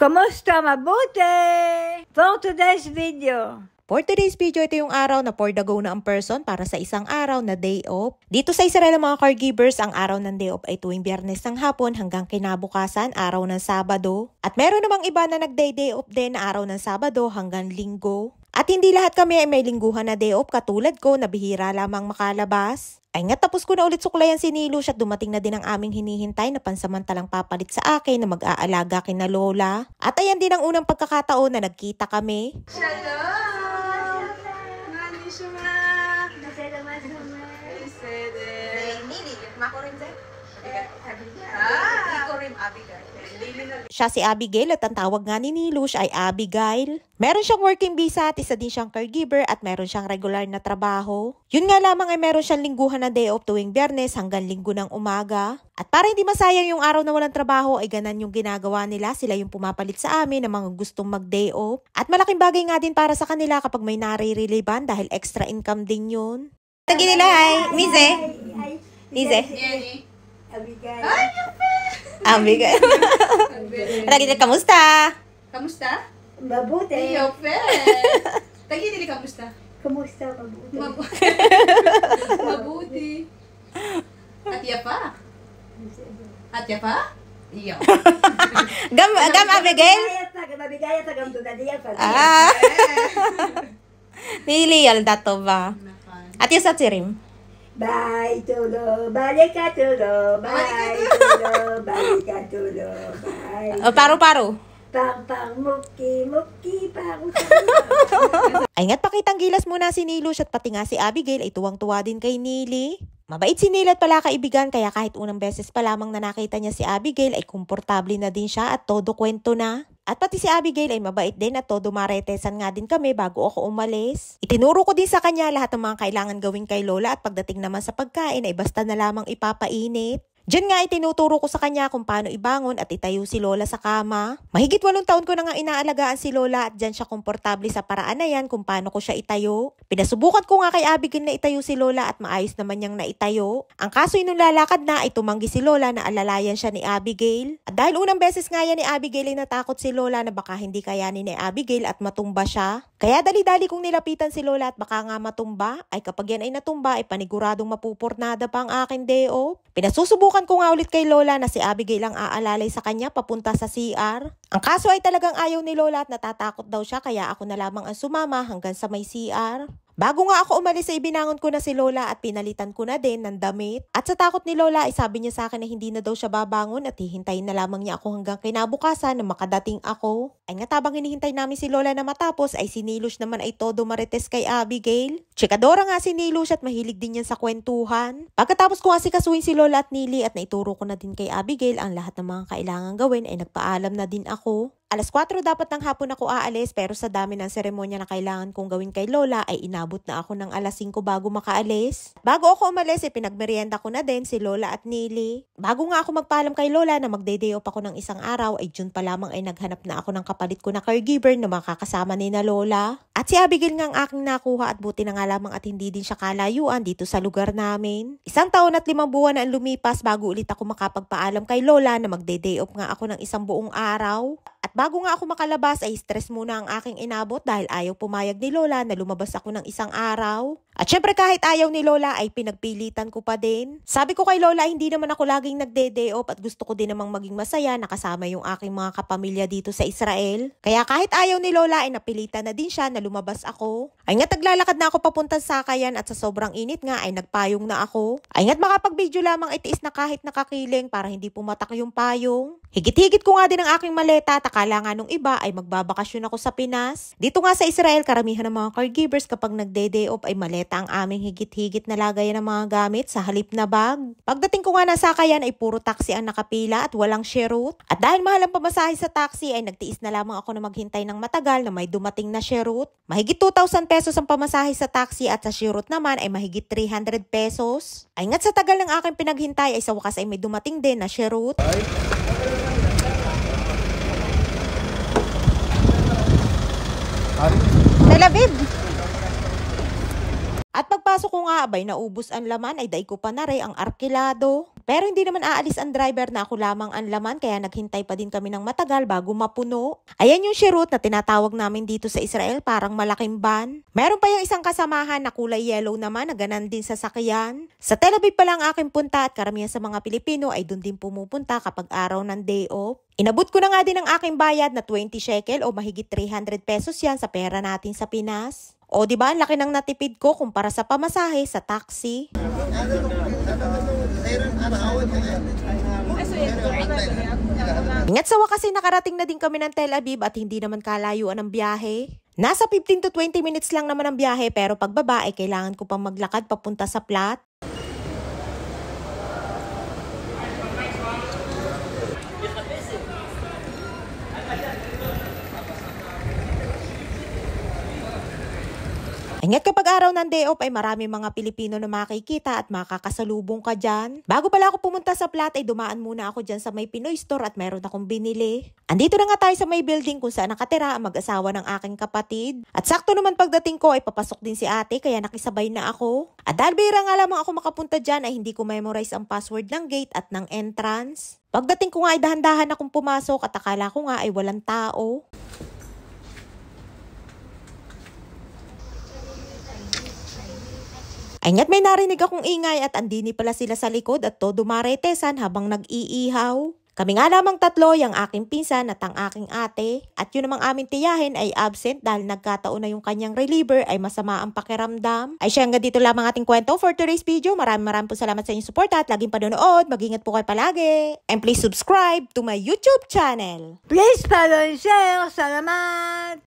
Kamusta? Mabuti! For today's video. For today's video, ito yung araw na for the go na ang person para sa isang araw na day off. Dito sa Israel ng mga caregivers, ang araw ng day off ay tuwing Biyernes ng hapon hanggang kinabukasan, araw ng Sabado. At meron namang iba na nagday off din na araw ng Sabado hanggang Linggo. At hindi lahat kami ay may lingguhan na day off katulad ko na bihira lamang makalabas. Ay nga, tapos ko na ulit suklayan si Nilush at dumating na din ang aming hinihintay na pansamantalang papalit sa akin na mag-aalaga kina Lola. At ayan din ang unang pagkakataon na nagkita kami. Shalom! Manishma! Siya si Abigail at ang tawag nga ni Nilush ay Abigail. Meron siyang working visa at isa din siyang caregiver at meron siyang regular na trabaho. Yun nga lamang ay meron siyang lingguhan na day off tuwing Biyernes hanggang Linggo ng umaga. At para hindi masayang yung araw na walang trabaho ay ganan yung ginagawa nila. Sila yung pumapalit sa amin ng mga gustong mag-day off. At malaking bagay nga din para sa kanila kapag may nare-reliban dahil extra income din yun. Tagi nila ay, Mize. Mize. Abigail. Ay, yung Abigail. Tagi nila, kamusta? Kamusta? Mabuti. Yung Tagi nili, kamusta? Kamusta? Mabuti. Mabuti. At yapa? At yapa? Iyo. Gam Abigail? Mabigaya sa gamto na diya pa. Ah. Niliyal dato ba? At yung sa tirim? Bye, tulo. Balik ka, tulo. Bye, tulo. Balik ka, tulo. Bye. Paru-paru. Pang, muki, pang. Ay nga't pakitang gilas muna si Nilush at pati nga si Abigail ay tuwang-tuwa din kay Nili. Mabait si Nili at pala kaibigan kaya kahit unang beses pa lamang na nakita niya si Abigail ay komportable na din siya at todo kwento na. At pati si Abigail ay mabait din at todo maretesan nga din kami bago ako umalis. Itinuro ko din sa kanya lahat ng mga kailangan gawin kay Lola at pagdating naman sa pagkain ay basta na lamang ipapainit. Diyan nga ay tinuturo ko sa kanya kung paano ibangon at itayo si Lola sa kama. Mahigit 8 taon ko na nga inaalagaan si Lola at diyan siya komportable sa paraan na yan kung paano ko siya itayo. Pinasubukan ko nga kay Abigail na itayo si Lola at maayos naman niyang naitayo. Ang kaso nung lalakad na ay tumanggi si Lola na alalayan siya ni Abigail. At dahil unang beses nga yan ni Abigail ay natakot si Lola na baka hindi kayanin ni Abigail at matumba siya. Kaya dali-dali kong nilapitan si Lola at baka nga matumba, ay kapag yan ay natumba ay paniguradong mapupurnada pa ang aking day off. Pinasusubukan ko nga ulit kay Lola na si Abigail ang aalalay sa kanya papunta sa CR. Ang kaso ay talagang ayaw ni Lola at natatakot daw siya kaya ako na lamang ang sumama hanggang sa may CR. Bago nga ako umalis ay binangon ko na si Lola at pinalitan ko na din ng damit. At sa takot ni Lola ay sabi niya sa akin na hindi na daw siya babangon at hihintayin na lamang niya ako hanggang kinabukasan na makadating ako. Ay nga tabang hinihintay namin si Lola na matapos ay si Nilush naman ay todo marites kay Abigail. Chikadora nga si Nilush at mahilig din yan sa kwentuhan. Pagkatapos ko nga sikasuhin si Lola at Nili at naituro ko na din kay Abigail ang lahat ng mga kailangan gawin ay nagpaalam na din ako. Alas 4 dapat ng hapon ako aalis pero sa dami ng seremonya na kailangan kong gawin kay Lola ay inabot na ako ng alas 5 bago makaalis. Bago ako umalis ay pinagmerienda ko na din si Lola at Nili. Bago nga ako magpaalam kay Lola na magday-day off ako ng isang araw ay June pa lamang ay naghanap na ako ng kapalit ko na caregiver na makakasama ni na Lola. At si Abigail nga ang aking nakuha at buti na nga lamang at hindi din siya kalayuan dito sa lugar namin. 1 taon at 5 buwan na ang lumipas bago ulit ako makapagpaalam kay Lola na magday-day off nga ako ng isang buong araw. At bago nga ako makalabas ay stress muna ang aking inabot dahil ayaw pumayag ni Lola na lumabas ako ng isang araw. At syempre kahit ayaw ni Lola ay pinagpilitan ko pa din. Sabi ko kay Lola hindi naman ako laging nagde-day off at gusto ko din namang maging masaya na kasama yung aking mga kapamilya dito sa Israel. Kaya kahit ayaw ni Lola ay napilitan na din siya na lumabas ako. Ay nga taglalakad na ako papunta sa Sakayan at sa sobrang init nga ay nagpayong na ako. Ay nga't makapag-video lamang itiis na kahit nakakiling para hindi pumatak yung payong. Higit-higit ko nga din ang aking maleta at akala nga nung iba ay magbabakasyon ako sa Pinas. Dito nga sa Israel, karamihan ng mga caregivers kapag nagde-day off ay maleta ang aming higit-higit na lagayan ng mga gamit sa halip na bag. Pagdating ko nga na Sakayan ay puro taxi ang nakapila at walang sherut. At dahil mahal ang pamasahe sa taxi ay nagtiis na lamang ako na maghintay ng matagal na may dumating na sherut. Mahigit 2,000 pesos ang pamasahe sa taxi at sa sherut naman ay mahigit 300 pesos. Ay nga't sa tagal ng aking pinaghintay ay sa wakas ay may dumating din na sherut. Talabib! At pagpasok ko ko nga, abay naubos ang laman, ay dai ko pa na rin ang arkilado. Pero hindi naman aalis ang driver na ako lamang ang laman, kaya naghintay pa din kami ng matagal bago mapuno. Ayan yung shirut na tinatawag namin dito sa Israel, parang malaking van. Meron pa yung isang kasamahan na kulay yellow naman, na ganan din sa sakyan. Sa Tel Aviv pa lang aking punta at karamihan sa mga Pilipino ay dun din pumupunta kapag araw ng day off. Inabot ko na nga din ang aking bayad na 20 shekel o mahigit 300 pesos yan sa pera natin sa Pinas. O diba, ang laki ng natipid ko kumpara sa pamasahe sa taxi. Ingat sa wakas ay nakarating na din kami ng Tel Aviv at hindi naman kalayuan ang biyahe. Nasa 15 to 20 minutes lang naman ang biyahe, pero pagbaba ay kailangan ko pang maglakad papunta sa Plat. Ingat kapag araw ng day off ay marami mga Pilipino na makikita at makakasalubong ka dyan. Bago pala ako pumunta sa Plat ay dumaan muna ako dyan sa may Pinoy store at meron akong binili. Andito na nga tayo sa may building kung saan nakatira ang mag-asawa ng aking kapatid. At sakto naman pagdating ko ay papasok din si ate, kaya nakisabay na ako. At dahil bihira nga lamang ako makapunta dyan ay hindi ko memorize ang password ng gate at ng entrance. Pagdating ko nga ay dahan-dahan akong pumasok at akala ko nga ay walang tao. Ay nga't may narinig akong ingay at andini pala sila sa likod at todo maretesan habang nag-iihaw. Kami nga lamang tatlo, yung aking pinsan at ang aking ate. At yun namang aming tiyahin ay absent dahil nagkataon na yung kanyang reliever ay masama ang pakiramdam. Ay siya, hanggang dito lamang ating kwento for today's video. Maraming po salamat sa inyong support at laging panonood. Mag-ingat po kayo palagi. And please subscribe to my YouTube channel. Please follow and share. Salamat!